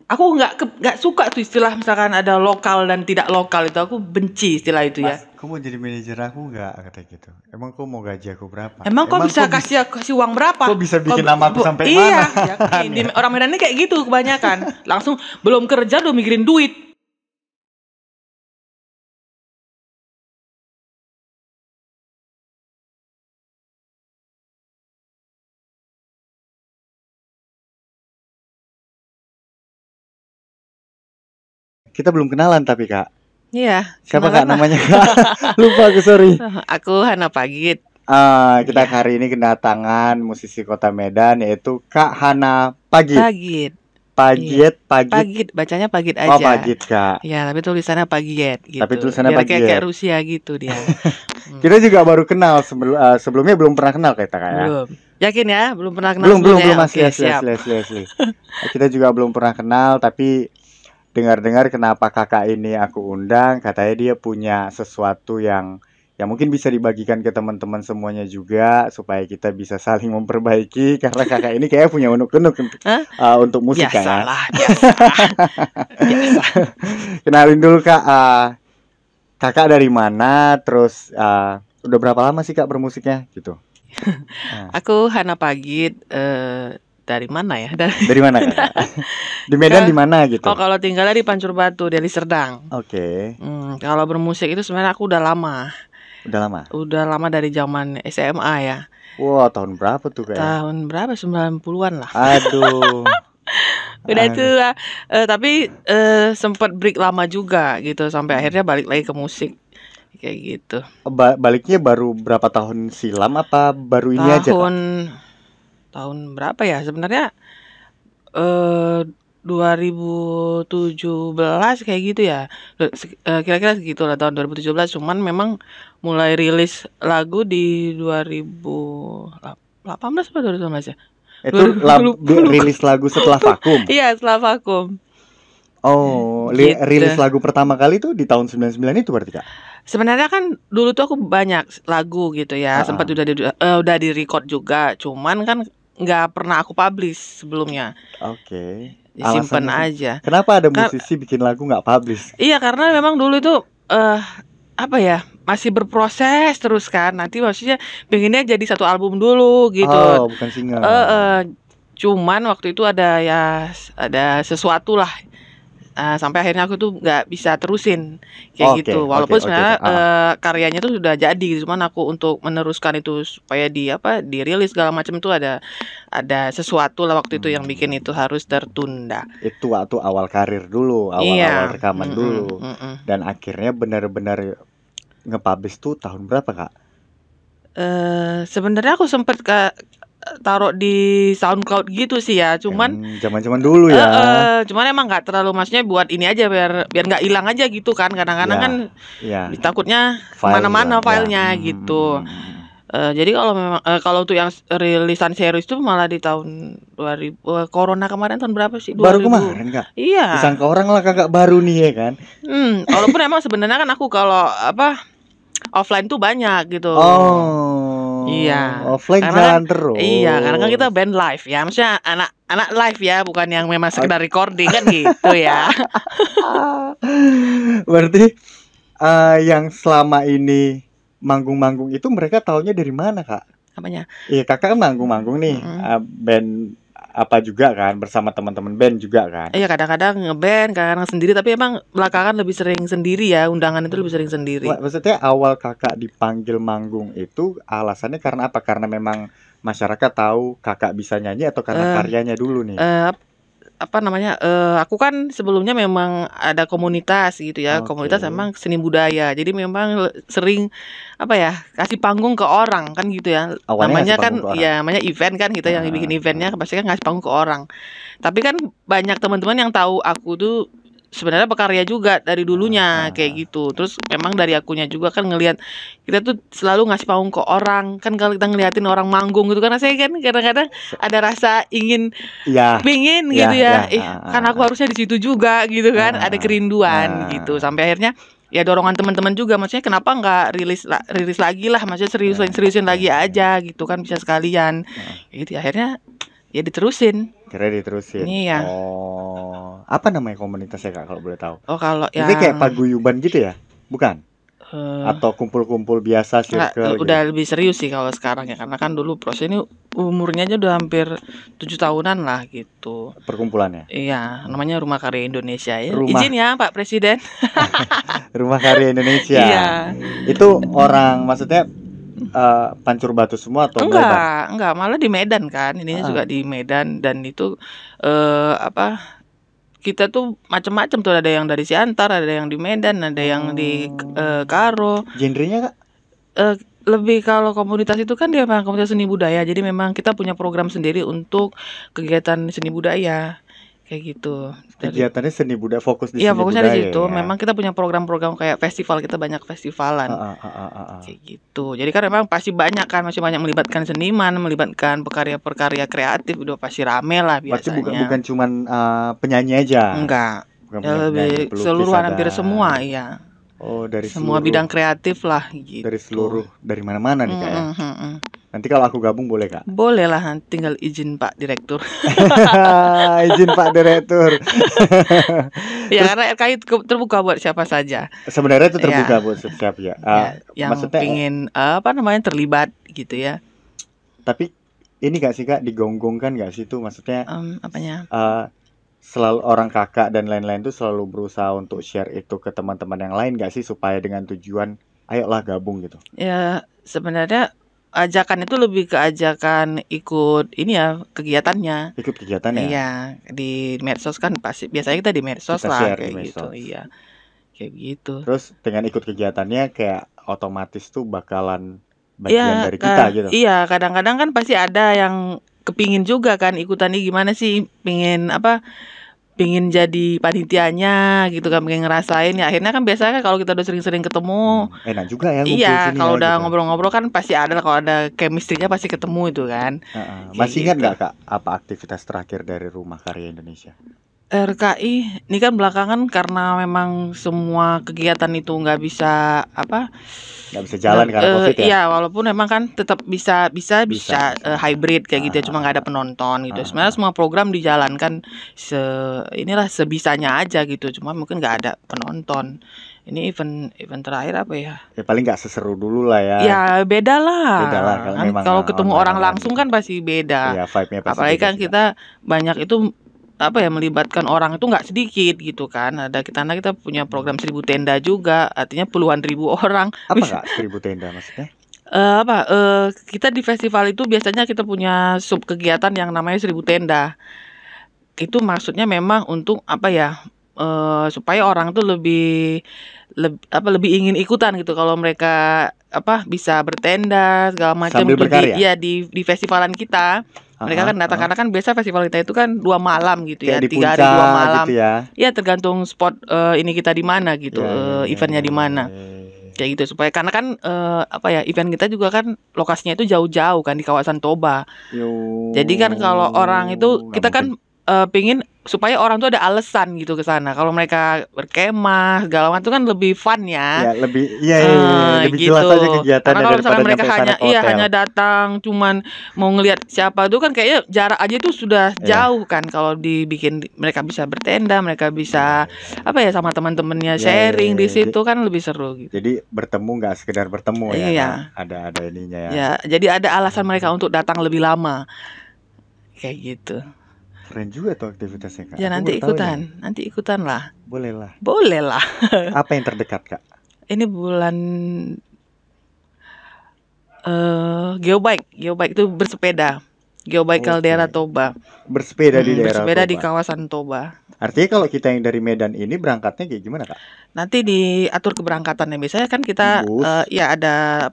Aku nggak suka tuh istilah misalkan ada lokal dan tidak lokal, itu aku benci istilah itu ya. Mas, kau mau jadi manajer aku nggak kata gitu? Emang kau mau gaji aku berapa? Emang kau bisa kasih uang berapa? Kok bisa bikin nama aku sampai iya, mana? yakin. Orang Medan ini kayak gitu kebanyakan. Langsung belum kerja udah mikirin duit. Kita belum kenalan tapi Kak. Iya. Siapa Kak namanya Kak? Lupa aku, sorry. Aku Hana Pagit. Kita hari ini kedatangan musisi Kota Medan yaitu Kak Hana Pagit. Pagit. Bacanya Pagit aja. Oh, Pagit Kak. Ya, tapi tulisannya Pagit gitu. Tapi tulisannya biar Pagit. kayak Rusia gitu dia. Kita juga baru kenal sebelumnya belum pernah kenal kita Kak ya. Belum. Yakin ya? Belum pernah kenal. Belum asli. Kita juga belum pernah kenal, tapi dengar-dengar kenapa kakak ini aku undang, katanya dia punya sesuatu yang mungkin bisa dibagikan ke teman-teman semuanya juga supaya kita bisa saling memperbaiki, karena kakak ini kayak punya unuk-unuk untuk musik kan ya. Biasa. Kenalin dulu Kak, kakak dari mana, terus udah berapa lama sih Kak bermusiknya gitu? Aku Hana Pagit. Dari mana ya? Dari mana Kak? Di Medan di mana gitu? Oh, kalau tinggalnya di Pancur Batu, Deli Serdang. Oke. Kalau bermusik itu sebenarnya aku udah lama. Udah lama dari zaman SMA ya. Wah, tahun berapa tuh Kak? Tahun berapa? 90-an lah. Aduh. Udah tua. Tapi sempat break lama juga gitu, sampai akhirnya balik lagi ke musik. Kayak gitu. Baliknya baru berapa tahun silam apa baru ini aja Kak? Tahun berapa ya sebenarnya, 2017 kayak gitu ya, kira-kira segitu lah, tahun 2017. Cuman memang mulai rilis lagu di 2018 atau 2019 ya. Itu rilis lagu setelah Vakum? Iya, setelah Vakum. Oh, gitu. Rilis lagu pertama kali tuh di tahun 99 itu berarti Kak? Sebenarnya kan dulu tuh aku banyak lagu gitu ya, sempat udah di record juga, cuman kan nggak pernah aku publish sebelumnya. Oke. Simpen aja. Kenapa ada musisi bikin lagu nggak publish? Iya, karena memang dulu itu apa ya, masih berproses terus kan. Nanti maksudnya pengennya jadi satu album dulu gitu. Oh, bukan single. Cuman waktu itu ada sesuatu lah. Sampai akhirnya aku tuh nggak bisa terusin kayak gitu. Walaupun sebenarnya karyanya tuh sudah jadi, cuman aku untuk meneruskan itu supaya dirilis segala macam itu ada sesuatu lah waktu itu yang bikin itu harus tertunda. Itu waktu awal karir dulu, awal rekaman dulu. Dan akhirnya benar-benar nge-publish tuh tahun berapa Kak? Sebenarnya aku sempet taruh di SoundCloud gitu sih ya, cuman zaman-zaman dulu ya. Cuman emang nggak terlalu, maksudnya buat ini aja biar nggak hilang aja gitu kan. Kadang-kadang kan takutnya kemana-mana filenya gitu. Jadi kalau memang kalau untuk yang rilisan serius itu malah di tahun 2000, Corona kemarin tahun berapa sih? 2000. Baru kemarin Kak? Iya. Disangka orang lah kakak baru nih ya kan? Walaupun emang sebenarnya kan aku kalau offline tuh banyak gitu. Iya. Offline jalan terus. Iya, karena kan kita band live ya. Maksudnya anak live ya, bukan yang memang sekedar recording kan gitu ya. Berarti yang selama ini manggung-manggung itu mereka taunya dari mana Kak? Apanya? Iya, kakak kan manggung-manggung nih, band apa juga kan, bersama teman-teman band juga kan? Iya, kadang-kadang ngeband, kadang-kadang sendiri, tapi emang belakangan lebih sering sendiri ya, undangan itu lebih sering sendiri. Maksudnya awal kakak dipanggil manggung itu alasannya karena apa? Karena memang masyarakat tahu kakak bisa nyanyi atau karena karyanya dulu nih? Aku kan sebelumnya memang ada komunitas gitu ya. Komunitas memang seni budaya. Jadi memang sering kasih panggung ke orang kan gitu ya. Namanya kan ya namanya event kan, kita yang bikin eventnya pasti kan ngasih panggung ke orang. Tapi kan banyak teman-teman yang tahu aku tuh sebenarnya berkarya juga dari dulunya kayak gitu. Terus memang dari akunya juga kan ngelihat kita tuh selalu ngasih panggung ke orang. Kan kalau kita ngeliatin orang manggung gitu kan, saya kan kadang-kadang ada rasa ingin pingin gitu ya. Kan aku harusnya di situ juga gitu kan. Ada kerinduan gitu. Sampai akhirnya ya dorongan teman-teman juga, maksudnya kenapa nggak rilis lagi lah, maksudnya seriusin lagi aja gitu kan, bisa sekalian. Gitu akhirnya ya diterusin. Kira diterusin. Iya. Apa namanya komunitasnya Kak kalau boleh tahu? Oh, kalau Ini kayak yang paguyuban gitu ya? Bukan? eh, Atau kumpul-kumpul biasa circle gitu? udah lebih serius sih kalau sekarang ya, karena kan dulu proses ini umurnya aja udah hampir 7 tahunan lah gitu. Perkumpulannya? Iya, namanya Rumah Karya Indonesia ya. Rumah Izin ya Pak Presiden. Rumah Karya Indonesia. Iya. Itu orang maksudnya Pancur Batu semua atau melebar? Enggak, malah di Medan kan. Ininya juga di Medan, dan itu apa? Kita tuh macam-macam tuh, ada yang dari Siantar, ada yang di Medan, ada yang di Karo. Genrenya Kak? Lebih kalau komunitas itu kan dia memang komunitas seni budaya. Jadi memang kita punya program sendiri untuk kegiatan seni budaya. Kayak gitu. Kegiatannya seni budaya, fokus di Iya, seni fokusnya budaya di situ. ya. Memang kita punya program-program kayak festival, kita banyak festivalan. Kayak gitu. Jadi kan memang pasti banyak kan, masih banyak melibatkan seniman, melibatkan pekarya-pekarya kreatif, udah pasti rame lah Berarti biasanya. bukan cuman penyanyi aja. Enggak. Bukan Ya, penyanyi, lebih pelukis seluruhan, ada. hampir semua, iya. Oh, dari Semua seluruh bidang kreatif lah gitu. dari seluruh, dari mana-mana nih Kak ya. Nanti kalau aku gabung boleh Kak? Boleh lah, tinggal izin Pak Direktur. Izin Pak Direktur. Ya, karena RKI terbuka buat siapa saja. Sebenarnya itu terbuka Ya. buat setiap ya. Yang Maksudnya pingin terlibat gitu ya. tapi ini gak sih Kak, digonggongkan gak sih itu maksudnya Apanya? selalu orang kakak dan lain-lain tuh selalu berusaha untuk share itu ke teman-teman yang lain gak sih, supaya dengan tujuan ayolah gabung gitu. Ya, sebenarnya ajakan itu lebih ke ajakan ikut ini ya, kegiatannya. Ikut kegiatannya. Iya, di medsos kan pasti biasanya kita di medsos Kita lah share kayak di gitu. medsos. Iya. Kayak gitu. Terus dengan ikut kegiatannya kayak otomatis tuh bakalan bagian dari kita gitu. Iya, kadang-kadang kan pasti ada yang kepingin juga kan ikutan nih, gimana sih, pingin jadi panitianya gitu kan, pengen ngerasain ya. Akhirnya kan biasanya kalau kita udah sering-sering ketemu, enak juga ya ngumpul iya, sini kalau ya, udah gitu. ngobrol-ngobrol kan pasti ada, kalau ada chemistry-nya pasti ketemu itu kan. Masih ingat gitu. nggak Kak apa aktivitas terakhir dari Rumah Karya Indonesia? RKI ini kan belakangan karena memang semua kegiatan itu nggak bisa nggak bisa jalan karena COVID ya. Iya, walaupun memang kan tetap bisa hybrid kayak gitu ya, cuma nggak ada penonton gitu. Sebenarnya semua program dijalankan sebisanya aja gitu, cuma mungkin nggak ada penonton. Ini event terakhir apa ya? Ya paling nggak seseru dulu lah ya. Ya beda lah. Beda lah Kalau ketemu orang langsung kan pasti beda. Iya, vibe-nya pasti apalagi beda kan juga. kita banyak itu melibatkan orang itu nggak sedikit gitu kan. Kita punya program 1000 tenda juga, artinya puluhan ribu orang. Apa Kak 1000 tenda maksudnya? Kita di festival itu biasanya kita punya sub kegiatan yang namanya 1000 tenda. Itu maksudnya memang untuk supaya orang tuh lebih ingin ikutan gitu, kalau mereka bisa bertenda segala macam Sambil berkarya? di festivalan kita. Mereka kan datang, karena kan biasa festival kita itu kan 2 malam gitu ya, 3 hari 2 malam gitu ya. Ya tergantung spot ini kita di mana gitu, eventnya di mana kayak gitu, supaya karena kan event kita juga kan lokasinya itu jauh-jauh kan di kawasan Toba. Jadi kan kalau orang itu kita kan pingin supaya orang tuh ada alasan gitu ke sana. Kalau mereka berkemah segala macam kan lebih fun ya. Ya lebih gitu. jelas aja kegiatan. Karena kalau misalnya mereka hanya datang cuman mau ngelihat siapa tuh kan kayaknya jarak aja itu sudah jauh kan. Kalau dibikin mereka bisa bertenda, mereka bisa sama teman-temannya sharing di situ kan lebih seru gitu. Jadi bertemu nggak sekedar bertemu ya. Ada ininya ya. Ya, jadi ada alasan mereka untuk datang lebih lama. Kayak gitu. Keren juga tuh aktivitasnya Kak. Ya nanti ikutan lah. Boleh lah. Apa yang terdekat Kak? Ini bulan Geobike itu bersepeda. Geobike Caldera Toba. Bersepeda di daerah bersepeda Toba. Di kawasan Toba. Artinya kalau kita yang dari Medan ini berangkatnya kayak gimana Kak? Nanti diatur keberangkatannya. Biasanya kan kita ada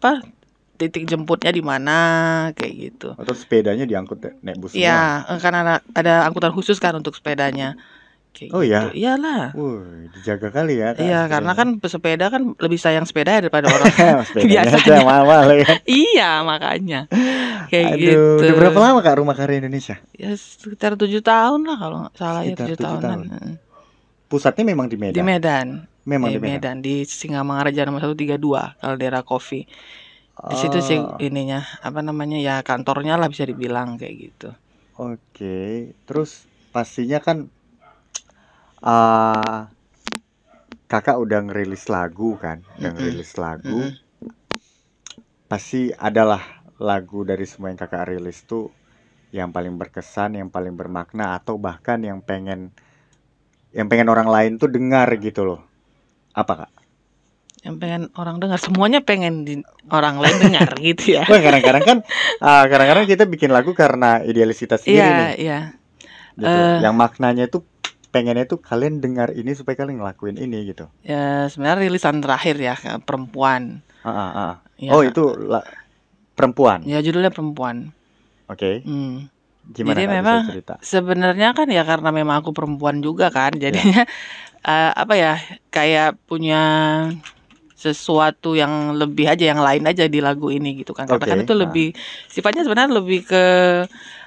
titik jemputnya di mana kayak gitu. Atau sepedanya diangkut naik bus semua? Iya, karena ada angkutan khusus kan untuk sepedanya. Kayak gitu. Ya? Iyalah. Dijaga kali ya Kak. Iya, karena kan pesepeda kan lebih sayang sepeda daripada orang biasanya. Mahal ya. Iya, makanya. Kayak gitu. Udah berapa lama Kak Rumah Karya Indonesia? Ya sekitar 7 tahun lah kalau nggak salah. Sekitar 7 tahunan. Pusatnya memang di Medan? Di Medan. Memang di Medan. Di Singamangaraja nomor 132, Caldera Coffee. Di situ sih ininya, ya kantornya lah bisa dibilang kayak gitu. Oke. Terus pastinya kan uh, kakak udah ngerilis lagu kan, udah ngerilis lagu. Pasti adalah lagu dari semua yang kakak rilis tuh yang paling berkesan, yang paling bermakna, atau bahkan yang pengen orang lain tuh dengar gitu loh. Apa kak? Yang pengen orang dengar, semuanya pengen orang lain dengar gitu ya. Wah, kadang-kadang kan kadang-kadang kita bikin lagu karena idealis kita sendiri nih. Iya. Gitu. Yang maknanya tuh pengennya tuh kalian dengar ini supaya kalian ngelakuin ini gitu. Ya sebenarnya rilisan terakhir ya, Perempuan. Ya. Oh itu Perempuan. Ya judulnya Perempuan. Oke. Gimana jadi kak, memang bisa cerita? Sebenarnya kan ya karena memang aku perempuan juga kan, jadinya apa ya, kayak punya sesuatu yang lebih aja, yang lain aja di lagu ini gitu kan. Karena kan itu lebih sifatnya sebenarnya lebih ke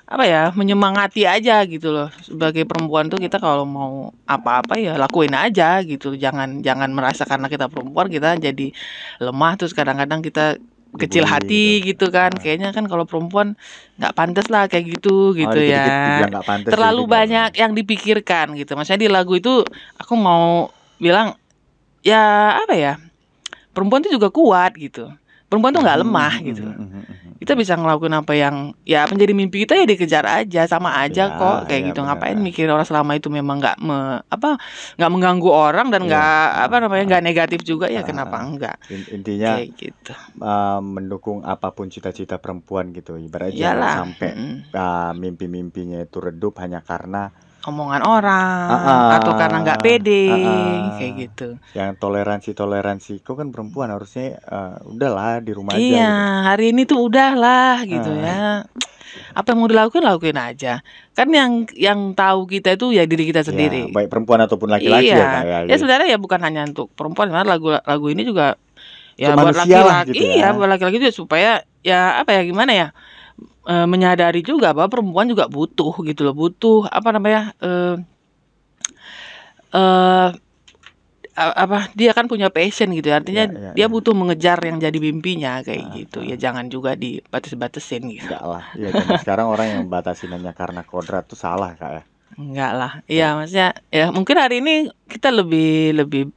apa ya, menyemangati aja gitu loh. Sebagai perempuan tuh kita kalau mau apa-apa ya lakuin aja gitu. Jangan merasa karena kita perempuan kita jadi lemah, terus kadang-kadang kita kecil hati gitu kan. Kayaknya kan kalau perempuan nggak pantas lah kayak gitu ya. Terlalu banyak yang dipikirkan gitu. Maksudnya di lagu itu aku mau bilang ya apa ya, perempuan itu juga kuat gitu. Perempuan tuh nggak lemah gitu. Kita bisa ngelakuin apa yang ya menjadi mimpi kita, ya dikejar aja, sama aja kok kayak gitu. Ngapain mikirin orang selama itu memang nggak nggak mengganggu orang dan nggak negatif juga ya, kenapa enggak? Intinya kayak gitu. Mendukung apapun cita-cita perempuan gitu. Ibaratnya jangan sampai mimpi-mimpinya itu redup hanya karena omongan orang atau karena nggak pede kayak gitu. Yang toleransi kok kan perempuan harusnya udahlah di rumah aja. Iya gitu. Hari ini tuh udahlah gitu ya. Apa yang mau lakuin aja. Kan yang tahu kita itu ya diri kita sendiri. Baik perempuan ataupun laki-laki ya. Ya sebenarnya ya bukan hanya untuk perempuan, sebenarnya lagu ini juga ya buat laki-laki gitu ya. Buat laki-laki juga, supaya ya apa ya, gimana ya, menyadari juga bahwa perempuan juga butuh gitu loh, butuh apa namanya, dia kan punya passion gitu ya, artinya dia butuh mengejar yang jadi mimpinya kayak gitu ya. Jangan juga dibatas-batasin gitu. Enggak lah, ya dan sekarang orang yang batasin hanya karena kodrat tuh salah kak ya. Enggak lah, iya maksudnya ya mungkin hari ini kita lebih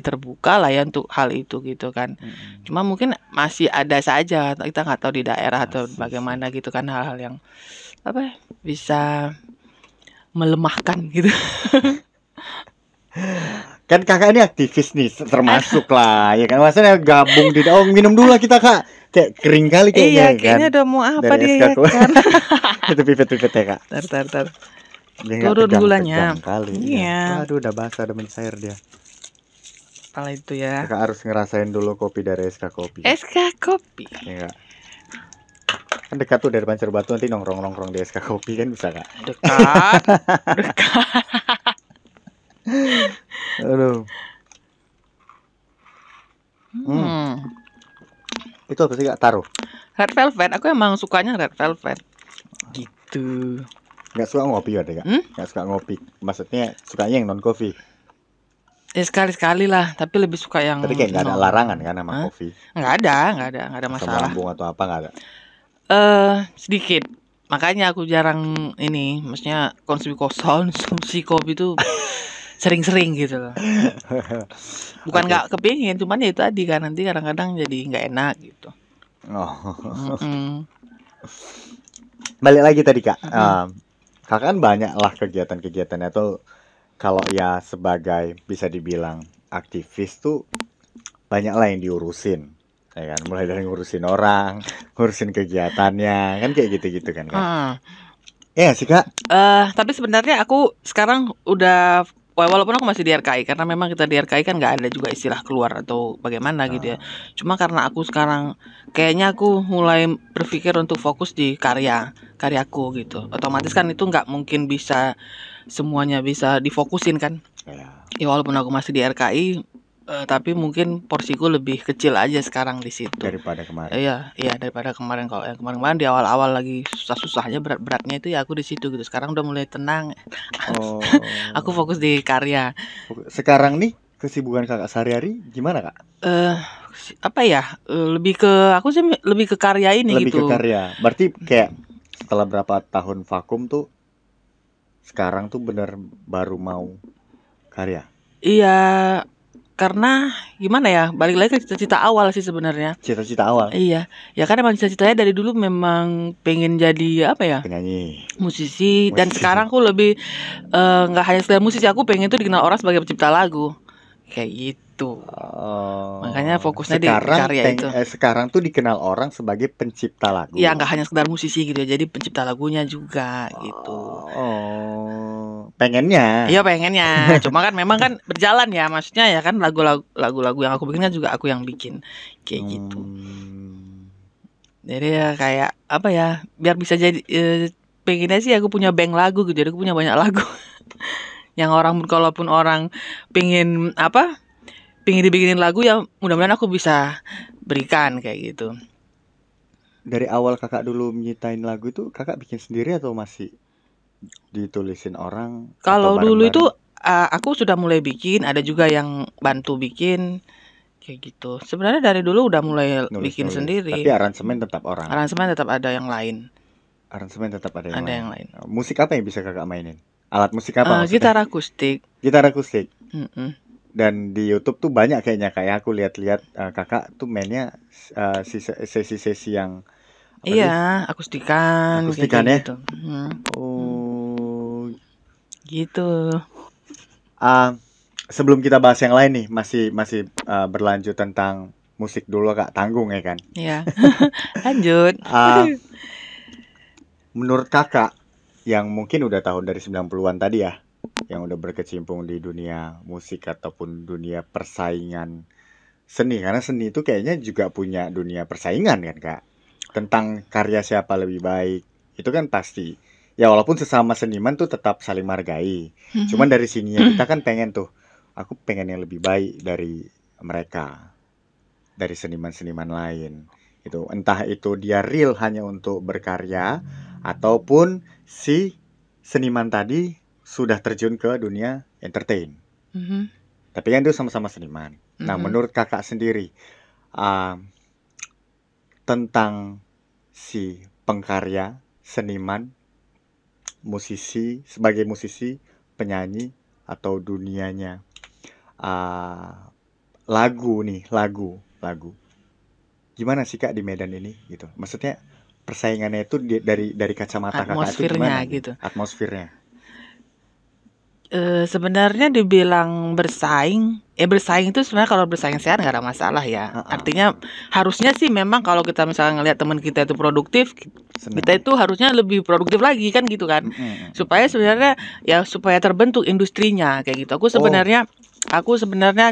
terbuka lah ya untuk hal itu gitu kan. Cuma mungkin masih ada saja, kita nggak tahu di daerah atau bagaimana gitu kan, hal-hal yang apa bisa melemahkan gitu. Kan kakak ini aktivis nih, termasuk lah ya kan, maksudnya gabung di minum dulu lah kita kak, kayak kering kali kayaknya. Iya kayaknya udah mau apa dia ya kan. Itu pipet ya kak. Tar. Turun gulanya. Iya. Aduh udah basah, udah mencair dia. Apa itu ya? Kakak harus ngerasain dulu kopi dari SK Kopi. SK Kopi. Iya. Kan dekat tuh dari Banjar Batu, nanti nongkrong di SK Kopi kan bisa kak? Dekat. Aduh. Itu apa sih kak? Taruh. Red velvet. Aku emang sukanya red velvet. Gitu. Nggak suka ngopi ya kak? Nggak suka ngopi. Maksudnya sukanya yang non coffee. Ya sekali-sekali lah, tapi lebih suka yang. Tapi kayak nggak ada larangan kan sama kopi? Nggak ada masalah. Lambung atau apa nggak ada? Sedikit. Makanya aku jarang ini, maksudnya konsumsi kopi itu sering-sering gitu loh. Bukan nggak kepingin, cuman ya itu tadi kan, nanti kadang-kadang jadi nggak enak gitu. Balik lagi tadi kak, kakak kan banyak lah kegiatan-kegiatannya tuh. Kalau ya sebagai bisa dibilang aktivis tuh banyak lah yang diurusin, ya kan, mulai dari ngurusin orang, ngurusin kegiatannya, kan kayak gitu-gitu kan kak. Ya sih kak. Tapi sebenarnya aku sekarang udah, walaupun aku masih di RKI, karena memang kita di RKI kan nggak ada juga istilah keluar atau bagaimana gitu ya. Cuma karena aku sekarang kayaknya aku mulai berpikir untuk fokus di karyaku gitu. Otomatis kan itu nggak mungkin bisa semuanya bisa difokusin kan. Ya walaupun aku masih di RKI, tapi mungkin porsiku lebih kecil aja sekarang di situ daripada kemarin. Iya daripada kemarin. Kalau yang kemarin di awal-awal lagi susah-susahnya, berat-beratnya itu ya aku di situ gitu. Sekarang udah mulai tenang. Aku fokus di karya. Sekarang nih kesibukan kakak sehari-hari gimana kak? Apa ya? Aku sih lebih ke karya ini lebih gitu. Lebih ke karya. Berarti kayak setelah berapa tahun vakum tuh sekarang tuh bener baru mau karya? Iya, karena gimana ya, balik lagi ke cita-cita awal sih sebenarnya. Cita-cita awal? Iya, ya kan emang cita-citanya dari dulu memang pengen jadi apa ya? Penyanyi. Musisi. Dan sekarang aku lebih nggak hanya sekedar musisi, aku pengen tuh dikenal orang sebagai pencipta lagu. Kayak gitu. Makanya fokusnya sekarang di karya itu. Sekarang tuh dikenal orang sebagai pencipta lagu. Ya nggak hanya sekedar musisi gitu ya, jadi pencipta lagunya juga gitu. Pengennya. Iya pengennya. Cuma kan memang kan berjalan ya, maksudnya ya kan lagu-lagu yang aku bikin kan juga aku yang bikin kayak gitu. Jadi ya kayak apa ya, biar bisa jadi pengennya sih aku punya bank lagu gitu, jadi aku punya banyak lagu. Yang kalaupun orang pengen dibikinin lagu ya mudah-mudahan aku bisa berikan kayak gitu. Dari awal kakak dulu nyiptain lagu itu kakak bikin sendiri atau masih ditulisin orang? Kalau dulu itu aku sudah mulai bikin, ada juga yang bantu bikin kayak gitu. Sebenarnya dari dulu udah mulai bikin sendiri. Tapi aransemen tetap orang. Aransemen tetap ada yang lain. Aransemen tetap ada yang lain. Musik apa yang bisa kakak mainin? Alat musik apa maksudnya? Gitar akustik. Gitar akustik. Dan di YouTube tuh banyak kayaknya, kayak aku lihat-lihat kakak tuh mainnya sesi-sesi yang iya, akustikan ya. Gitu. Gitu. Sebelum kita bahas yang lain nih, masih berlanjut tentang musik dulu kak, tanggung ya kan? Iya. Lanjut. Menurut kakak yang mungkin udah tahun dari 90-an tadi ya, yang udah berkecimpung di dunia musik ataupun dunia persaingan seni, karena seni itu kayaknya juga punya dunia persaingan kan kak, tentang karya siapa lebih baik, itu kan pasti ya, walaupun sesama seniman tuh tetap saling menghargai. Cuman dari sininya kita kan pengen tuh, aku pengen yang lebih baik dari mereka, dari seniman-seniman lain itu, entah itu dia real hanya untuk berkarya ataupun si seniman tadi sudah terjun ke dunia entertain. Tapi kan itu sama-sama seniman. Nah, menurut kakak sendiri tentang si pengkarya, seniman, musisi, sebagai musisi, penyanyi, atau dunianya lagu, gimana sih kak di Medan ini gitu? Maksudnya persaingannya itu dari kacamata kakak itu gimana gitu? Atmosfernya. Sebenarnya dibilang bersaing itu sebenarnya kalau bersaing sehat nggak ada masalah ya. Artinya harusnya sih memang kalau kita misalnya ngelihat teman kita itu produktif, kita itu harusnya lebih produktif lagi kan gitu kan. Supaya sebenarnya ya supaya terbentuk industrinya kayak gitu. Aku sebenarnya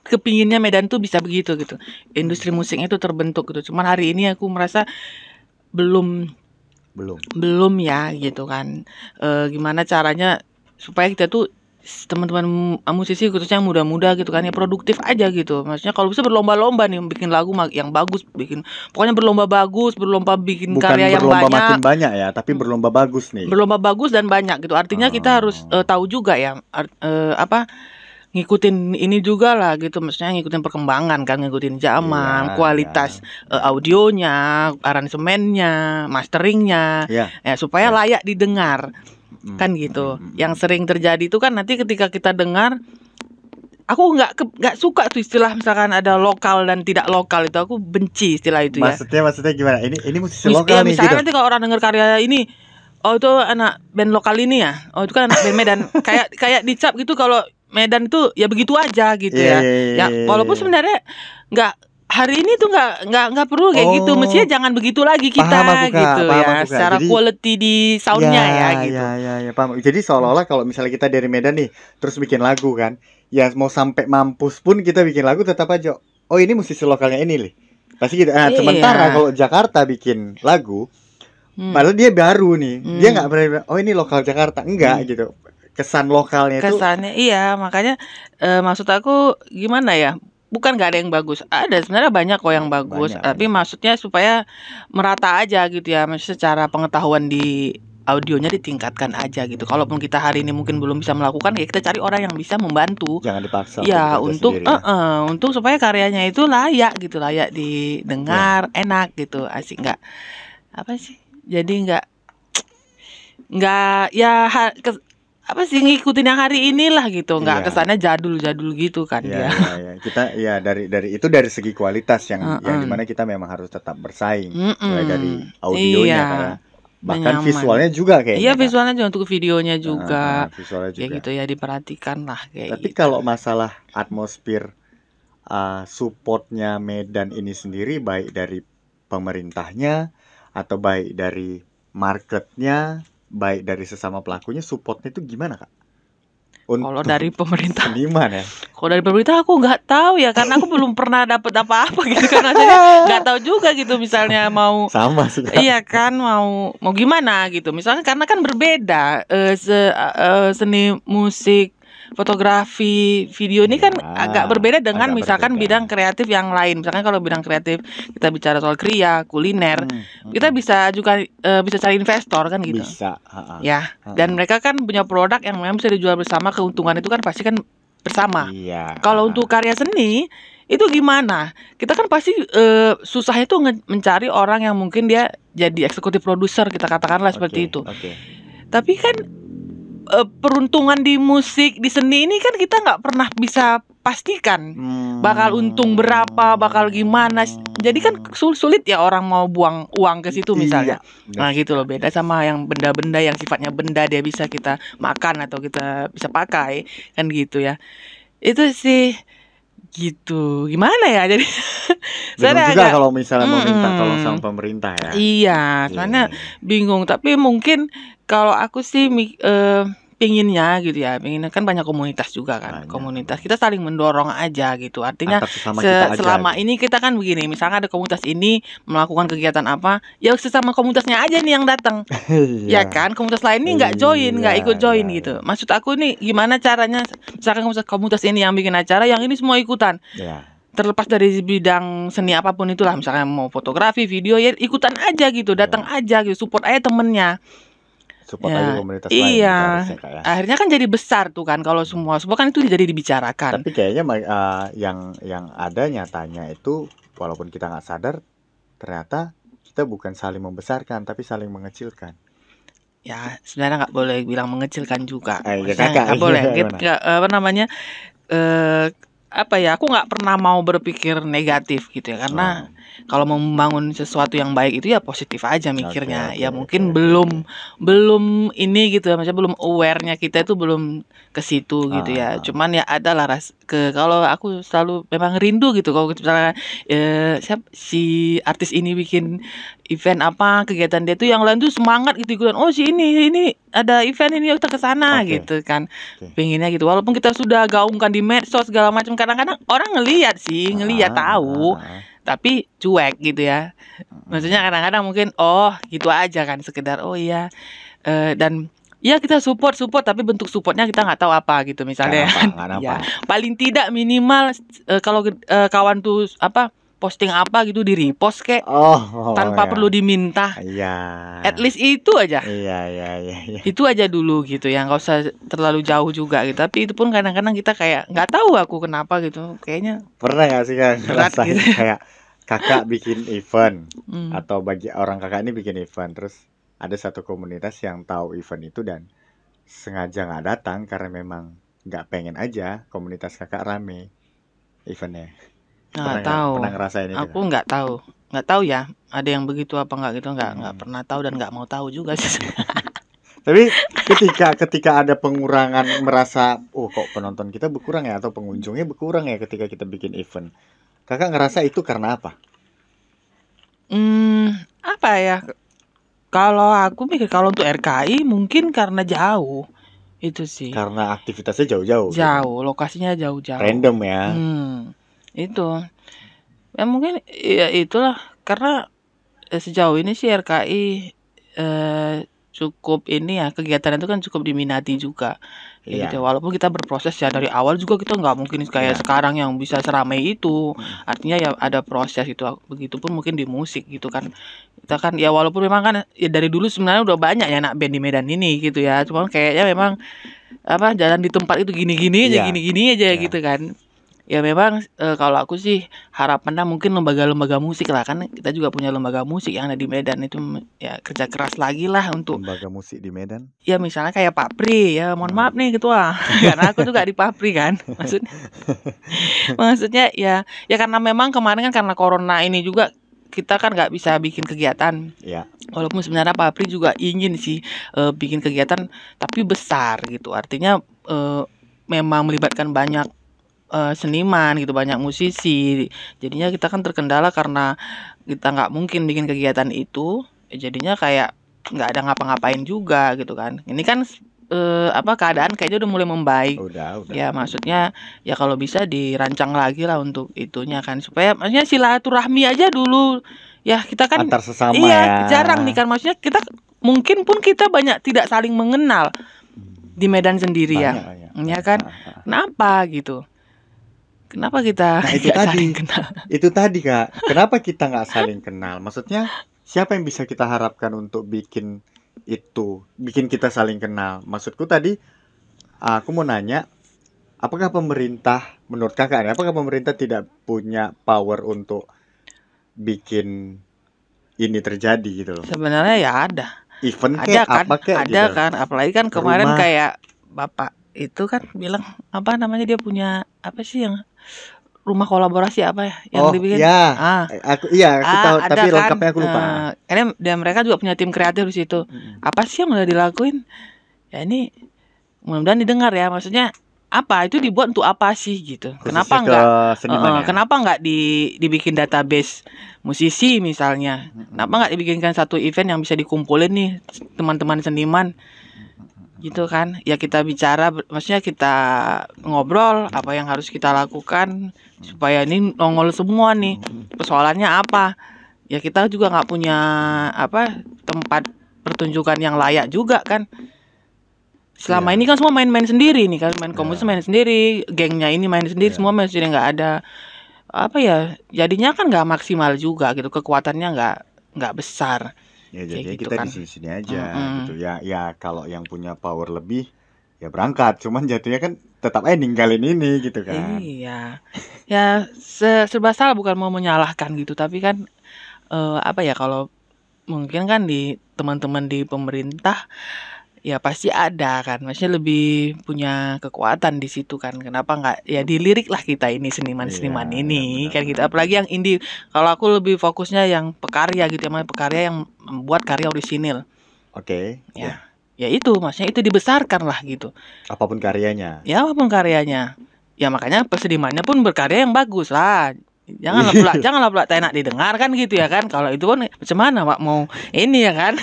kepinginnya Medan tuh bisa begitu gitu. Industri musiknya itu terbentuk gitu. Cuman hari ini aku merasa belum ya gitu kan. Gimana caranya supaya kita tuh teman-teman musisi khususnya yang muda-muda gitu kan ya produktif aja gitu. Maksudnya kalau bisa berlomba-lomba nih bikin lagu yang bagus, pokoknya berlomba bikin karya yang banyak. Bukan berlomba makin banyak ya, tapi berlomba bagus nih. Berlomba bagus dan banyak gitu. Artinya kita harus tahu juga ya ngikutin ini juga lah gitu, maksudnya ngikutin perkembangan kan, ngikutin zaman, kualitas audionya, aransemennya, masteringnya, ya supaya layak didengar. Kan gitu. Yang sering terjadi itu kan nanti ketika kita dengar, aku nggak suka tuh istilah misalkan ada lokal dan tidak lokal, itu aku benci istilah itu ya. Maksudnya gimana? Ini musisi lokal nih misalnya gitu. Nanti kalau orang dengar karya ini, oh itu anak band lokal ini ya, oh itu kan anak band Medan, kayak dicap gitu kalau Medan itu ya begitu aja gitu ya. Walaupun sebenarnya nggak, hari ini tuh nggak perlu kayak gitu, mestinya jangan begitu lagi kita gitu ya, secara jadi, quality di soundnya ya gitu. Ya, paham. Jadi seolah-olah kalau misalnya kita dari Medan nih terus bikin lagu kan, ya mau sampai mampus pun kita bikin lagu tetap aja, oh ini musisi lokalnya ini nih, pasti gitu. Sementara kalau Jakarta bikin lagu, padahal dia baru nih, dia nggak pernah, oh ini lokal Jakarta, enggak gitu. Kesan lokalnya itu. Kesannya iya, makanya maksud aku gimana ya? Bukan gak ada yang bagus, ada sebenarnya banyak kok yang bagus, tapi maksudnya supaya merata aja gitu ya, maksudnya secara pengetahuan di audionya ditingkatkan aja gitu. Kalaupun kita hari ini mungkin belum bisa melakukan, ya kita cari orang yang bisa membantu. Jangan dipaksa. Ya untuk untuk supaya karyanya itu layak gitu, layak didengar, enak gitu, asik, nggak apa sih? Jadi nggak ya apa sih ngikutin yang hari inilah gitu, nggak kesannya jadul-jadul gitu kan dia. Kita dari itu dari segi kualitas yang dimana kita memang harus tetap bersaing mulai dari audionya kayak bahkan visualnya juga kayaknya. Iya, visualnya juga untuk videonya juga. Visualnya juga. Kayak gitu ya, diperhatikan lah kayak Tapi kalau masalah atmosfer supportnya Medan ini sendiri baik dari pemerintahnya atau baik dari marketnya, baik dari sesama pelakunya, supportnya itu gimana Kak? Kalau dari pemerintah seniman ya? Kalau dari pemerintah aku nggak tahu ya, karena aku belum pernah dapat apa-apa gitu kan, maksudnya nggak tahu juga gitu misalnya mau sama sih. Iya kan, mau gimana gitu misalnya, karena kan berbeda seni musik, fotografi, video ini kan agak berbeda dengan misalkan bidang kreatif yang lain. Misalkan kalau bidang kreatif kita bicara soal kriya, kuliner, kita bisa juga bisa cari investor kan gitu. Bisa. Ya, dan mereka kan punya produk yang memang bisa dijual bersama, keuntungan itu kan pasti kan bersama. Iya. Kalau untuk karya seni itu gimana? Kita kan pasti susah itu mencari orang yang mungkin dia jadi eksekutif produser, kita katakanlah seperti itu. Tapi kan peruntungan di musik, di seni ini kan kita nggak pernah bisa pastikan bakal untung berapa, bakal gimana. Jadi kan sulit ya orang mau buang uang ke situ misalnya. Nah gitu loh, beda sama yang benda-benda yang sifatnya benda, dia bisa kita makan atau kita bisa pakai kan gitu ya. Itu sih gitu, gimana ya, jadi bingung juga kalau misalnya mau minta tolong sama pemerintah ya. Iya, soalnya bingung. Tapi mungkin kalau aku sih pinginnya gitu ya, pinginnya kan banyak komunitas juga kan, komunitas kita saling mendorong aja gitu. Artinya selama ini kita kan begini, misalnya ada komunitas ini melakukan kegiatan apa, ya sesama komunitasnya aja nih yang datang. Ya kan, komunitas lain nih nggak join, nggak ikut join gitu. Maksud aku nih gimana caranya, misalkan komunitas ini yang bikin acara, yang ini semua ikutan. Terlepas dari bidang seni apapun itulah, misalnya mau fotografi, video, ya ikutan aja gitu, datang aja gitu, support aja temennya. Support aja komunitas lain. Akhirnya kan jadi besar tuh kan, kalau semua kan itu jadi dibicarakan. Tapi kayaknya yang ada nyatanya itu, walaupun kita nggak sadar, ternyata kita bukan saling membesarkan, tapi saling mengecilkan. Ya sebenarnya nggak boleh bilang mengecilkan juga. Nggak boleh. Apa namanya? Apa ya, aku nggak pernah mau berpikir negatif gitu ya, karena kalau mau membangun sesuatu yang baik itu ya positif aja mikirnya. Ya mungkin belum ini gitu ya, maksudnya belum awarenya kita itu belum ke situ gitu ya. Cuman ya adalah kalau aku selalu memang rindu gitu kalau misalnya si artis ini bikin event apa, kegiatan dia tuh yang lain tuh semangat gitu ikutan. Oh si ini ada event ini, kita ke sana gitu kan. Pengennya gitu. Walaupun kita sudah gaungkan di medsos segala macam, kadang-kadang orang ngelihat tahu, tapi cuek gitu ya. Maksudnya kadang-kadang mungkin gitu aja kan, sekedar iya. Dan ya kita support tapi bentuk supportnya kita nggak tahu apa gitu misalnya. Ya, paling tidak minimal kalau kawan tuh posting apa gitu di repost kek, tanpa perlu diminta. At least itu aja. Itu aja dulu gitu ya, nggak usah terlalu jauh juga gitu. Tapi itu pun kadang-kadang kita kayak nggak tahu aku kenapa gitu, kayaknya pernah nggak sih kan ngerasain gitu. Kayak kakak bikin event atau bagi orang kakak ini bikin event, terus ada satu komunitas yang tahu event itu dan sengaja nggak datang karena memang nggak pengen aja komunitas kakak rame eventnya. Nggak tahu. Pernah ngerasain itu? Aku nggak tahu ya. Ada yang begitu apa nggak gitu, nggak pernah tahu dan nggak mau tahu juga sih. Tapi ketika ada pengurangan, merasa kok penonton kita berkurang ya, atau pengunjungnya berkurang ya ketika kita bikin event, kakak ngerasa itu karena apa? Apa ya? Kalau aku mikir kalau untuk RKI mungkin karena jauh. Itu sih. Karena aktivitasnya jauh-jauh. Lokasinya jauh-jauh. Random ya. Itu. Ya mungkin ya itulah, karena sejauh ini sih RKI cukup ini ya, kegiatan itu kan cukup diminati juga. Gitu. Walaupun kita berproses ya dari awal juga, kita nggak mungkin kayak sekarang yang bisa seramai itu. Artinya ya ada proses itu. Begitupun mungkin di musik gitu kan. Kita kan ya walaupun memang kan ya dari dulu sebenarnya udah banyak ya anak band di Medan ini gitu ya. Cuma kayaknya memang jalan di tempat itu gini-gini aja gitu kan. Ya memang kalau aku sih harapannya mungkin lembaga-lembaga musik lah, kan kita juga punya lembaga musik yang ada di Medan itu ya kerja keras lagi lah untuk Lembaga musik di Medan. ya misalnya kayak Papri ya, mohon maaf nih ketua karena aku juga di Papri kan maksudnya ya karena memang kemarin kan karena corona ini juga kita kan nggak bisa bikin kegiatan. Ya. Walaupun sebenarnya Papri juga ingin sih bikin kegiatan tapi besar gitu, artinya memang melibatkan banyak seniman gitu, banyak musisi. Jadinya kita kan terkendala karena kita nggak mungkin bikin kegiatan itu, jadinya kayak nggak ada ngapa-ngapain juga gitu kan. Ini kan keadaan kayaknya udah mulai membaik. Udah. Ya maksudnya ya kalau bisa dirancang lagi lah untuk itunya kan, supaya maksudnya silaturahmi aja dulu. Ya kita kan antar sesama iya, ya. jarang nih kan, maksudnya kita mungkin pun kita banyak tidak saling mengenal di Medan sendiri banyak. Ya kan. Kenapa gitu? Kenapa kita itu tadi Kak, kenapa kita nggak saling kenal? Maksudnya siapa yang bisa kita harapkan untuk bikin kita saling kenal? Maksudku tadi aku mau nanya, apakah pemerintah, menurut Kakak, apakah pemerintah tidak punya power untuk bikin ini terjadi gitu loh? Sebenarnya ya ada. Event ada kan, ada gitu kan, apalagi kan kemarin rumah. Kayak Bapak itu kan bilang apa namanya, dia punya apa sih yang rumah kolaborasi apa ya yang dibikin? Aku tahu, tapi kan, lengkapnya aku lupa. Dan mereka juga punya tim kreatif di situ. Apa sih yang udah dilakuin? Ya ini mudah-mudahan didengar ya. Maksudnya apa itu dibuat untuk apa sih gitu? Khususnya kenapa nggak dibikin database musisi misalnya? Kenapa nggak dibikinkan satu event yang bisa dikumpulin nih teman-teman seniman? Gitu kan, ya kita bicara, maksudnya kita ngobrol apa yang harus kita lakukan supaya ini nongol semua nih. Persoalannya apa? Ya kita juga nggak punya tempat pertunjukan yang layak juga kan. Selama ini kan semua main-main sendiri nih kan, main komunitas main sendiri, gengnya ini main sendiri, semua main sendiri, nggak ada jadinya kan nggak maksimal juga gitu, kekuatannya nggak besar. Ya jadi kita kan di sini aja gitu ya kalau yang punya power lebih ya berangkat, cuman jatuhnya kan tetap ninggalin ini gitu kan. Iya ya, serba salah, bukan mau menyalahkan gitu, tapi kan kalau mungkin kan di teman-teman di pemerintah ya pasti ada kan, maksudnya lebih punya kekuatan di situ kan. Kenapa nggak ya dilirik lah kita ini seniman-seniman ini kan gitu, apalagi yang indie. Kalau aku lebih fokusnya yang pekarya gitu, pekarya yang membuat karya orisinil. Ya itu maksudnya itu dibesarkan lah gitu, apapun karyanya. Ya makanya pesenimannya pun berkarya yang bagus lah. Janganlah pula tak enak didengar kan gitu ya kan. Kalau itu kan macam mana Pak mau ini ya kan.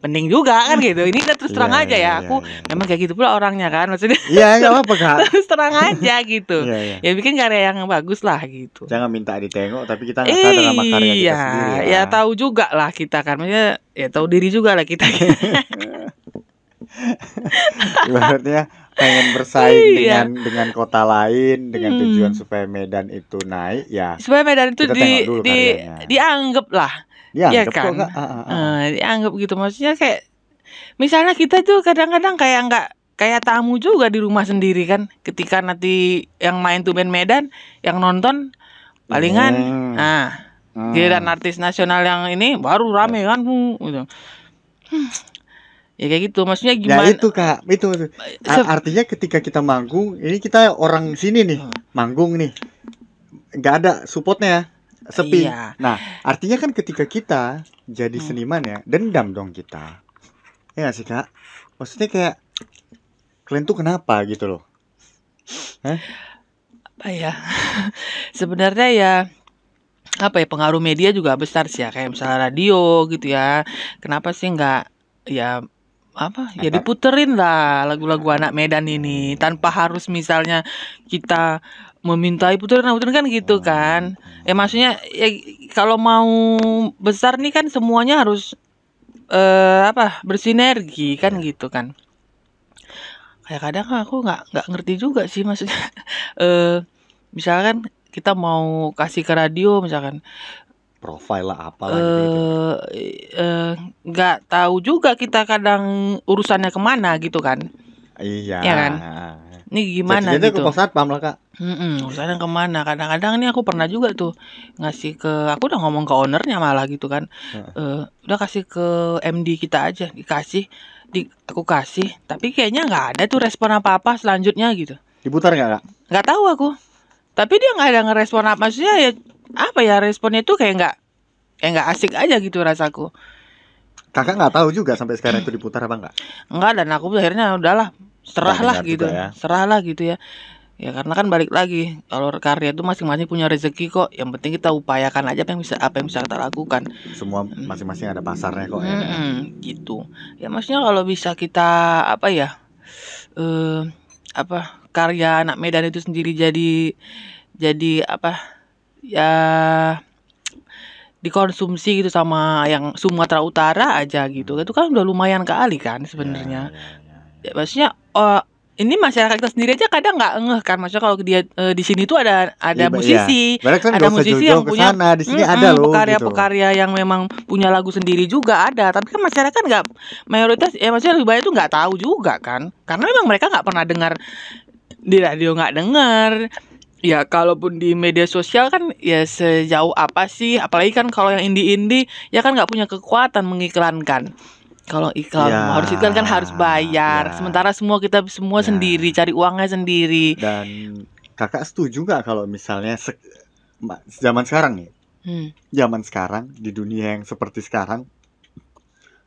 Pening juga kan gitu. Ini kan terus terang aja ya. Aku memang kayak gitu pula orangnya kan, maksudnya. Iya, enggak apa-apa Kak. Terus terang aja gitu. Ya bikin karya yang bagus lah gitu. Jangan minta ditengok tapi kita enggak sadar sama karya kita sendiri. Ya tahu juga lah kita kan. Maksudnya ya tahu diri juga lah kita. Ibaratnya pengen bersaing dengan kota lain dengan tujuan supaya Medan itu naik ya. Supaya Medan itu dianggap lah. Ya kan? Dianggap gitu, maksudnya kayak misalnya kita tuh kadang-kadang kayak nggak kayak tamu juga di rumah sendiri kan. Ketika nanti yang main tuh band Medan, yang nonton palingan giliran artis nasional yang ini baru rame kan gitu. Ya kayak gitu, maksudnya gimana? Ya itu Kak, itu artinya ketika kita manggung, ini kita orang sini nih, manggung nih, nggak ada supportnya, sepi. Nah, artinya kan ketika kita jadi seniman ya, dendam dong kita, ya nggak sih Kak? Maksudnya kayak kalian tuh kenapa gitu loh? Sebenarnya ya pengaruh media juga besar sih ya, kayak misalnya radio gitu ya. Kenapa sih nggak ya diputerin lah lagu-lagu anak Medan ini tanpa harus misalnya kita memintai puterin kan gitu kan. Maksudnya ya kalau mau besar nih kan semuanya harus bersinergi kan gitu kan. Kayak kadang aku nggak ngerti juga sih, maksudnya misalkan kita mau kasih ke radio misalkan profile lah apalah gitu. Nggak tahu juga kita kadang urusannya kemana gitu kan. Iya. Ya kan? Ini gimana Jadi gitu? ke satpam lah kak. Urusannya kemana? Kadang-kadang nih aku pernah juga tuh ngasih aku udah ngomong ke ownernya malah gitu kan. Udah kasih ke MD kita aja, aku kasih, tapi kayaknya nggak ada tuh respon apa-apa selanjutnya gitu. Diputar nggak kak? Nggak tahu aku. Tapi dia nggak ada ngerespon apa, maksudnya ya apa ya, responnya tuh kayak nggak asik aja gitu rasaku. Kakak nggak tahu juga sampai sekarang itu diputar apa nggak? Enggak, dan aku akhirnya udahlah, serahlah Dengar gitu, juga ya. serahlah gitu ya. Ya karena kan balik lagi, kalau karya itu masing-masing punya rezeki kok. Yang penting kita upayakan aja apa yang bisa kita lakukan. Semua masing-masing ada pasarnya kok ya. Gitu. Ya maksudnya kalau bisa kita apa ya, karya anak Medan itu sendiri jadi apa ya, dikonsumsi gitu sama yang Sumatera Utara aja gitu. Itu kan udah lumayan kali kan sebenarnya. Ya, maksudnya ini masyarakat kita sendiri aja kadang nggak ngeh kan, maksudnya kalau dia di sini tuh ada musisi, kan ada musisi yang punya kesana, di sini ada loh pekarya-pekarya yang memang punya lagu sendiri juga ada, tapi kan masyarakat nggak, mayoritas ya maksudnya lebih banyak tuh nggak tahu juga kan, karena memang mereka nggak pernah dengar di radio, nggak dengar. Ya kalaupun di media sosial kan ya sejauh apa sih, apalagi kan kalau yang indie ya kan nggak punya kekuatan mengiklankan. Kalau iklan harus iklan kan harus bayar. Sementara kita semua sendiri cari uangnya sendiri. Dan kakak setuju nggak kalau misalnya zaman sekarang nih, zaman sekarang di dunia yang seperti sekarang,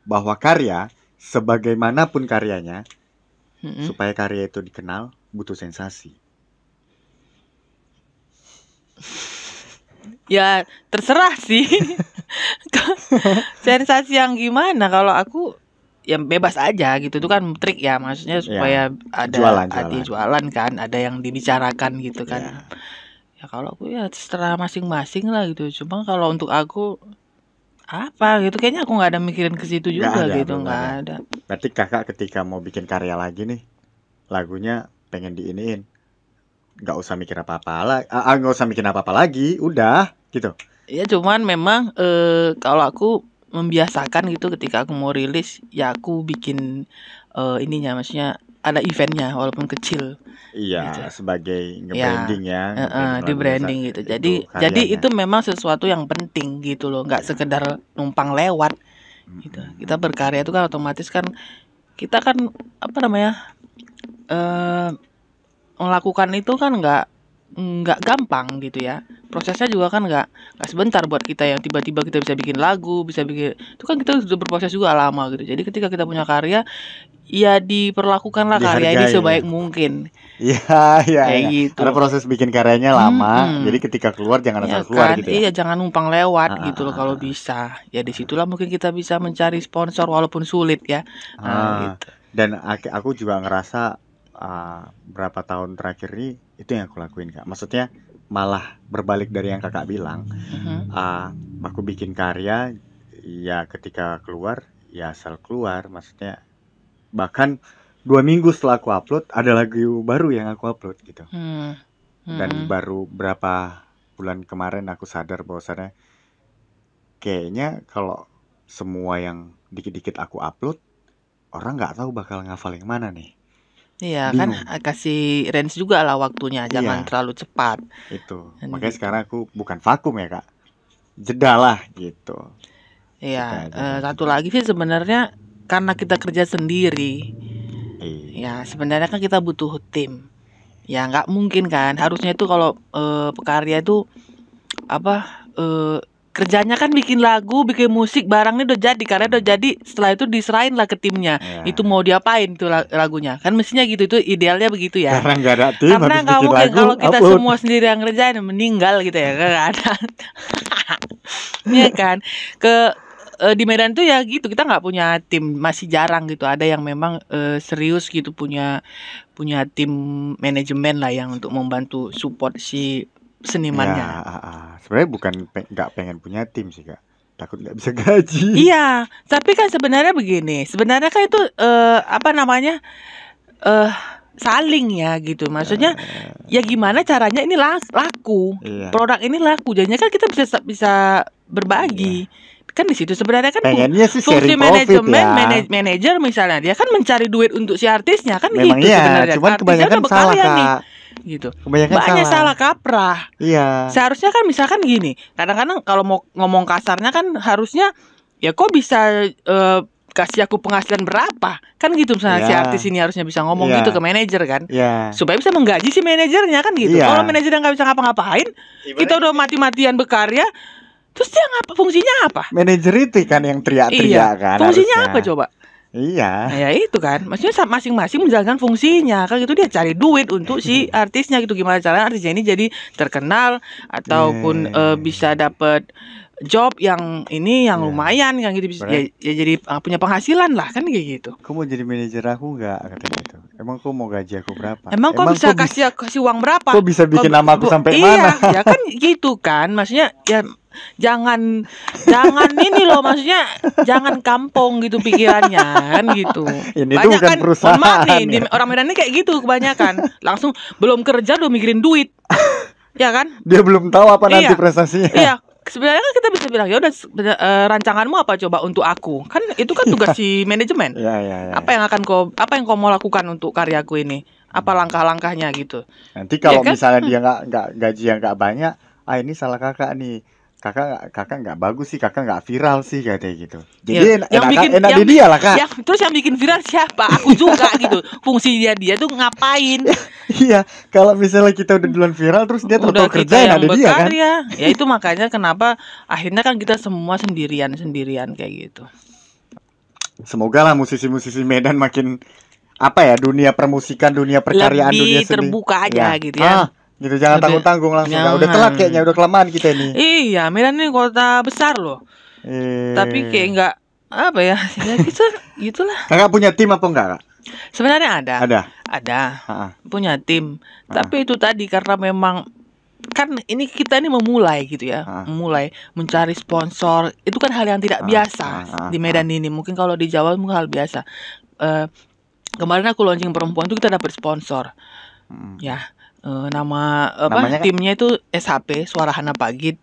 bahwa karya sebagaimanapun karyanya, supaya karya itu dikenal butuh sensasi. Ya terserah sih. Sensasi yang gimana? Kalau aku ya bebas aja gitu, itu kan trik ya, maksudnya supaya ada jualan kan, ada yang dibicarakan gitu kan. Ya kalau aku ya terserah masing-masing lah gitu. Cuma kalau untuk aku apa gitu, kayaknya aku nggak ada mikirin ke situ juga gitu, nggak ada. Berarti kakak ketika mau bikin karya lagi nih, lagunya pengen diiniin, nggak usah mikir apa-apa nggak usah mikir apa-apa lagi, udah gitu. Ya cuman memang kalau aku membiasakan gitu, ketika aku mau rilis ya aku bikin ininya, maksudnya ada eventnya walaupun kecil. Iya gitu. Sebagai nge-branding di branding gitu. Jadi itu memang sesuatu yang penting gitu loh, nggak sekedar numpang lewat gitu. Kita berkarya itu kan otomatis kan kita kan apa namanya, melakukan itu kan nggak gampang gitu ya. Prosesnya juga kan nggak sebentar buat kita yang tiba-tiba kita bisa bikin lagu, bisa bikin, itu kan kita sudah berproses juga lama gitu. Jadi ketika kita punya karya, ya diperlakukanlah karya ini sebaik mungkin. Iya. Gitu. Karena proses bikin karyanya lama, jadi ketika keluar jangan asal keluar gitu ya. Iya, jangan numpang lewat gitu loh kalau bisa. Ya disitulah mungkin kita bisa mencari sponsor walaupun sulit ya. Gitu. Dan aku juga ngerasa berapa tahun terakhir ini itu yang aku lakuin kak. Maksudnya malah berbalik dari yang kakak bilang. Aku bikin karya ya ketika keluar ya asal keluar. Maksudnya bahkan 2 minggu setelah aku upload ada lagu baru yang aku upload gitu. Dan baru berapa bulan kemarin aku sadar bahwasannya kayaknya kalau semua yang dikit-dikit aku upload, orang nggak tahu bakal ngafal yang mana nih. Iya kan, kasih range juga lah waktunya, jangan terlalu cepat. Itu makanya sekarang aku bukan vakum ya kak, jeda lah gitu. Iya, satu lagi sih sebenarnya karena kita kerja sendiri. Ya sebenarnya kan kita butuh tim. Ya nggak mungkin kan, harusnya itu kalau pekarya itu kerjanya kan bikin lagu, bikin musik, barangnya udah jadi, karya udah jadi, setelah itu diserahin lah ke timnya. Itu mau diapain tuh lagunya, kan mestinya gitu, itu idealnya begitu ya. Karena nggak ada tim, karena nggak mungkin kalau kita semua sendiri yang ngerjain, meninggal gitu ya, nggak ada. Iya kan, di Medan tuh ya gitu, kita nggak punya tim, masih jarang gitu. Ada yang memang serius gitu, punya tim manajemen lah yang untuk membantu support si senimannya. Sebenarnya bukan nggak pengen punya tim sih kak, takut nggak bisa gaji. Iya, tapi kan sebenarnya begini, sebenarnya kan itu saling ya gitu, maksudnya ya gimana caranya ini laku, produk ini laku, jadinya kan kita bisa berbagi. Kan di situ sebenarnya kan pengennya sih fungsi sharing profit manajemen, ya. manajer misalnya dia kan mencari duit untuk si artisnya kan Memang gitu iya, sebenarnya. cuman Artisnya kebanyakan udah salah berkarya nih, Kak. gitu. Kebanyakan Banyak salah. salah kaprah. Iya. Seharusnya kan misalkan gini, kadang-kadang kalau mau ngomong kasarnya kan harusnya ya kok bisa kasih aku penghasilan berapa kan gitu misalnya si Iya. artis ini harusnya bisa ngomong Iya. gitu ke manajer kan, Iya. supaya bisa menggaji si manajernya kan gitu. Iya. Kalau manajernya nggak bisa ngapa-ngapain, kita udah mati-matian berkarya, terus dia fungsinya apa? Manajer itu kan yang teriak-teriak kan. Fungsinya harusnya. apa coba? Iya. Nah, ya itu kan, maksudnya masing-masing menjalankan fungsinya kan gitu, dia cari duit untuk si artisnya gitu. Gimana caranya artisnya ini jadi terkenal ataupun bisa dapat job yang ini yang lumayan kan gitu, bisa ya jadi punya penghasilan lah kan kayak gitu. Kau mau jadi manajer aku nggak kata gitu? Emang kau mau gaji aku berapa? Emang kau bisa kasih uang berapa? Kau bisa bikin nama aku sampai iya, mana? ya kan gitu kan, maksudnya ya jangan ini loh, maksudnya jangan kampung gitu pikirannya kan gitu. Ini tuh bukan kan, perusahaan. maaf nih, di orang Medan ini kayak gitu kebanyakan. Langsung belum kerja udah mikirin duit. Ya kan? Dia belum tahu apa nanti prestasinya. Iya. Sebenarnya kan kita bisa bilang ya udah rancanganmu apa coba untuk aku. Kan itu kan tugas si manajemen. Iya. Apa yang kau mau lakukan untuk karyaku ini? Apa langkah-langkahnya gitu. Nanti kalau ya kan? misalnya dia nggak gaji yang nggak banyak, ini salah kakak nih. Kakak nggak bagus sih, kakak nggak viral sih katanya gitu. Jadi enak di dia lah Kak. Terus yang bikin viral siapa? Aku juga gitu. Fungsi dia tuh ngapain? Iya, kalau misalnya kita udah duluan viral terus dia udah kerja enak di dia kan. Ya itu makanya kenapa akhirnya kan kita semua sendirian kayak gitu. Semoga lah musisi-musisi Medan makin dunia permusikan, dunia perkaryaan, dunia seni terbuka aja gitu ya. Gitu, jangan tanggung-tanggung langsung. Udah telat kayaknya, udah kelamaan kita ini. Iya, Medan ini kota besar loh. Tapi kayak enggak ya gitulah. Kakak punya tim apa enggak Kak? Sebenarnya ada. Punya tim. Tapi itu tadi karena memang kan ini kita ini memulai gitu ya. Memulai mencari sponsor. Itu kan hal yang tidak biasa di Medan ini. Mungkin kalau di Jawa mungkin hal biasa. Kemarin aku launching perempuan tuh kita dapat sponsor. Ya. Namanya timnya itu SHP, Suara Hana Pagit.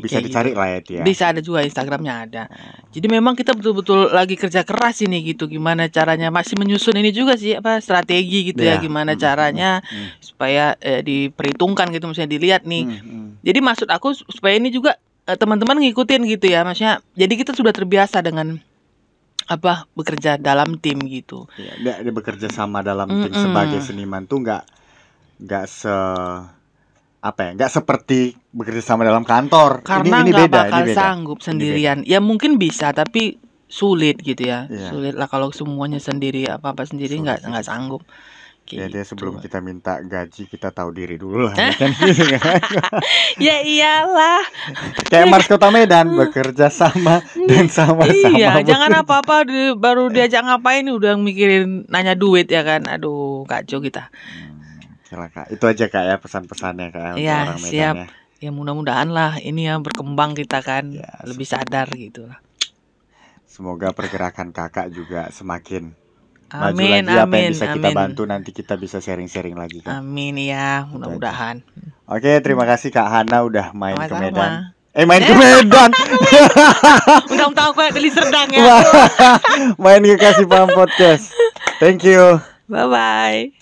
Bisa dicari gitu lah ya dia. Bisa ada juga, Instagramnya ada. Jadi memang kita betul-betul lagi kerja keras ini gitu. Gimana caranya masih menyusun ini juga sih strategi gitu ya. Gimana caranya supaya diperhitungkan gitu, misalnya dilihat nih. Jadi maksud aku supaya ini juga teman-teman ngikutin gitu ya, maksudnya. Jadi kita sudah terbiasa dengan bekerja dalam tim gitu. Dia bekerja sama dalam tim sebagai seniman tuh nggak seperti bekerja sama dalam kantor. Karena nggak bakal sanggup sendirian. Ya mungkin bisa tapi sulit gitu ya. Sulit lah kalau semuanya sendiri, apa sendiri nggak sanggup. Ya dia sebelum kita minta gaji kita tahu diri dulu lah. Ya iyalah. Kayak Mars Kota Medan bekerja sama dan sama-sama. Iya, jangan apa-apa baru diajak ngapain udah mikirin nanya duit ya kan. Aduh, kacau kita. Kak. Itu aja Kak ya pesan-pesannya Kak untuk orang Medan siap. Ya mudah-mudahan lah ini ya berkembang kita kan lebih sadar gitu lah. Semoga pergerakan Kakak juga semakin maju lagi. Apa yang bisa kita bantu nanti kita bisa sharing-sharing lagi Kak. Amin ya, mudah-mudahan. Oke, terima kasih Kak Hana udah main ke Medan. Main ke Medan. Udah tahu kayak Deli Serdang ya. Main ke Kasih Paham Podcast. Thank you. Bye bye.